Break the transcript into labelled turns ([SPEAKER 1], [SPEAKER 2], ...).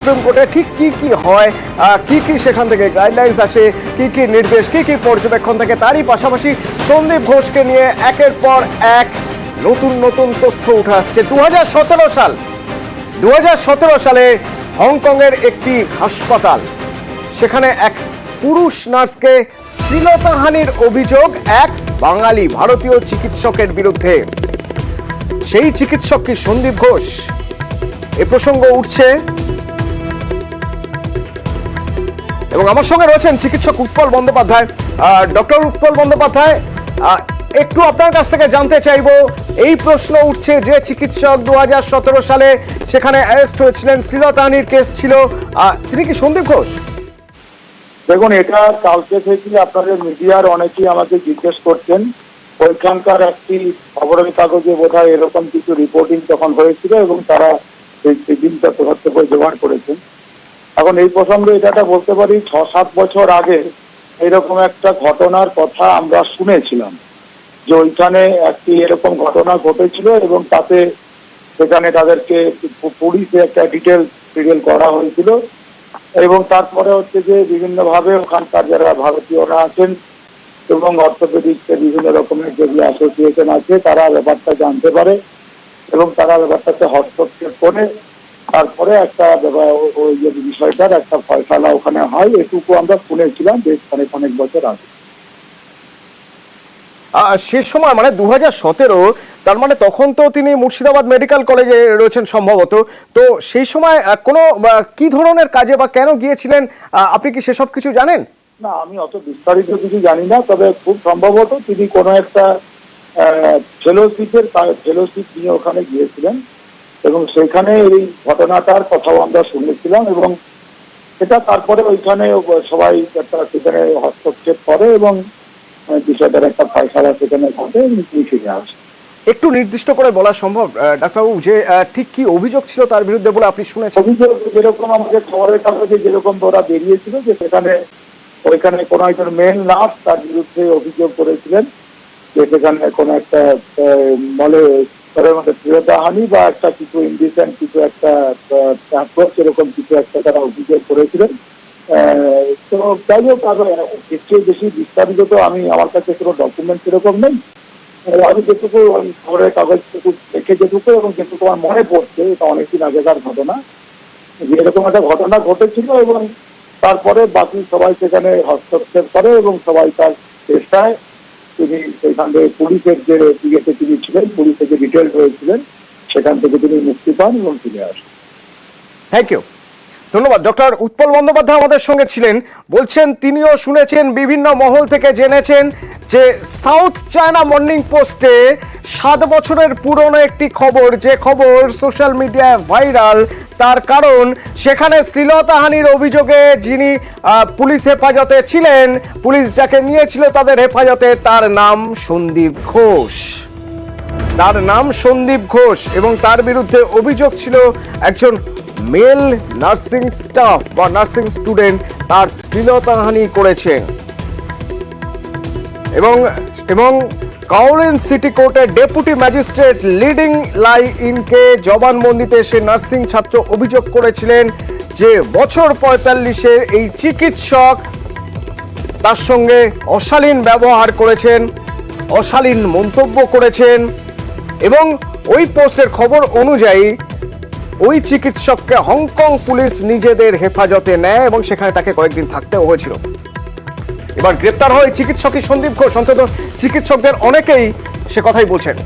[SPEAKER 1] Supreme কোর্টে ঠিক কি কি হয়, কি সেখান থেকে গাইডলাইন্স আসে, কি নির্দেশ, কি পর্যবেক্ষণ থেকে, তারই পাশাপাশি সন্দীপ ঘোষকে নিয়ে একের পর এক নতুন তথ্য উঠে আসছে। 2017 সালে হংকংয়ের একটি হাসপাতাল, সেখানে এক পুরুষ নার্সকে শ্লীলতাহানির অভিযোগ এক বাঙালি ভারতীয় চিকিৎসকের বিরুদ্ধে। সেই চিকিৎসক কি সন্দীপ ঘোষ? এ প্রসঙ্গ উঠছে এবং আমার সঙ্গে রয়েছেন চিকিৎসক উৎপল বন্দ্যোপাধ্যায়। ডক্টর উৎপল বন্দ্যোপাধ্যায়, একটু আপনার কাছ থেকে জানতে চাইবো, এই প্রশ্ন উঠছে যে চিকিৎসক 2017 সালে সেখানে অ্যারেস্ট হয়েছিলেন, শ্লীলতাহানির কেস ছিল, তিনি কি সন্দীপ ঘোষ?
[SPEAKER 2] দেখুন, এটা কালকে থেকে আপনাদের মিডিয়ার অনেকেই আমাকে জিজ্ঞেস করছেন। ওইখানকার একটি খবরের কাগজে বোধহয় এরকম কিছু রিপোর্টিং তখন হয়েছিল এবং তারা সেই দিনটা তথ্য করে জোগাড় করেছেন। এখন এই প্রসঙ্গে এটা বলতে পারি, 6-7 বছর আগে এরকম একটা ঘটনার কথা আমরা শুনেছিলাম যে ওইখানে একটি এরকম ঘটনা ঘটেছিল এবং তাতে সেখানে তাদেরকে পুলিশে একটা ডিটেল করা হয়েছিল এবং তারপরে হচ্ছে যে বিভিন্নভাবে ওখানকার যারা ভারতীয়রা আছেন এবং অর্থোপেডিক্সের বিভিন্ন রকমের যেগুলো অ্যাসোসিয়েশন আছে তারা ব্যাপারটা জানতে পারে এবং তারা ব্যাপারটাতে হস্তক্ষেপ করে তারপরে একটা ওই যে বিষয়টার একটা ফয়সালা ওখানে হয়। এটুকু আমরা শুনেছিলাম বেশ অনেক বছর আগে।
[SPEAKER 1] সে সময় মানে 2017, তার মানে তখন তো তিনি মুর্শিদাবাদ মেডিকেল কলেজে রয়েছেন সম্ভবত। তো সেই সময় কোনো কি ধরনের কাজে বা কেন গিয়েছিলেন, আপনি কি সেসব কিছু জানেন?
[SPEAKER 2] না, আমি অত বিস্তারিত কিছু জানি না, তবে খুব সম্ভবত তিনি কোনো একটা ফেলোশিপ নিয়ে ওখানে গিয়েছিলেন এবং সেখানে এই ঘটনাটার কথাও আমরা শুনেছিলাম এবং সেটা তারপরে ওইখানে সবাই একটা সেখানে হস্তক্ষেপ করে এবং বিষয়টার একটা ফয়সালা সেখানে ঘটে এবং ফিরে আসে।
[SPEAKER 1] একটু নির্দিষ্ট করে বলা সম্ভব ডাক্তারবাবু যে ঠিক কি অভিযোগ ছিল তার বিরুদ্ধে বলে আপনি শুনেছেন?
[SPEAKER 2] অভিযোগ যেরকম আমাদের খবরের কাগজে যেরকম ওরা বেরিয়েছিল যে ওইখানে কোনো একজন মেল নার্স তার বিরুদ্ধে অভিযোগ করেছিলেন যে সেখানে কোনো একটা বলে শ্লীলতাহানি বা একটা কিছু ইনডিসেন্ট কিছু একটা এরকম কিছু একটা তারা অভিযোগ করেছিলেন। তো যাই হোক, এর বেশি বিস্তারিত তো আমার কাছে কোনো ডকুমেন্ট এরকম নেই। আমি যেটুকু খবরের কাগজ দেখে যেটুকু এবং যেটুকু আমার মনে পড়ছে, এটা অনেকদিন আগেকার ঘটনা, যে এরকম একটা ঘটনা ঘটেছিল এবং তারপরে বাকি সবাই সেখানে হস্তক্ষেপ করে এবং সবাই তার চেষ্টায় তিনি সেখান থেকে পুলিশের যে দিকে তিনি ছিলেন, পুলিশের যে ডিটেল হয়েছিলেন সেখান থেকে তিনি মুক্তি পান এবং ফিরে আসেন।
[SPEAKER 1] থ্যাংক ইউ, ধন্যবাদ। ডক্টর উৎপল বন্দ্যোপাধ্যায় আমাদের সঙ্গে ছিলেন। বলছেন তিনিও শুনেছেন, বিভিন্ন মহল থেকে জেনেছেন যে সাউথ চায়না মর্নিং পোস্টে 7 বছরের পুরনো একটি খবর, যে খবর সোশ্যাল মিডিয়ায় ভাইরাল, তার কারণ সেখানে শ্লীলতাহানির অভিযোগে যিনি পুলিশ হেফাজতে ছিলেন, পুলিশ যাকে নিয়েছিল তাদের হেফাজতে, তার নাম সন্দীপ ঘোষ এবং তার বিরুদ্ধে অভিযোগ ছিল একজন মেল নার্সিং স্টাফ বা নার্সিং স্টুডেন্ট তার শ্লীলতাহানি করেছেন এবং কাওলিন সিটি কোর্টের ডেপুটি ম্যাজিস্ট্রেট লিডিং লাই ইনকে জবানবন্দিতে সে নার্সিং ছাত্র অভিযোগ করেছিলেন যে বছর 45-এর এই চিকিৎসক তার সঙ্গে অশালীন ব্যবহার করেছেন, অশালীন মন্তব্য করেছেন এবং ওই পোস্টের খবর অনুযায়ী ওই চিকিৎসককে হংকং পুলিশ নিজেদের হেফাজতে নেয় এবং সেখানে তাকে কয়েকদিন থাকতেও হয়েছিল। এবার গ্রেপ্তার হয় চিকিৎসকই সন্দীপ ঘোষ, অন্তত চিকিৎসকদের অনেকেই সে কথাই বলছেন।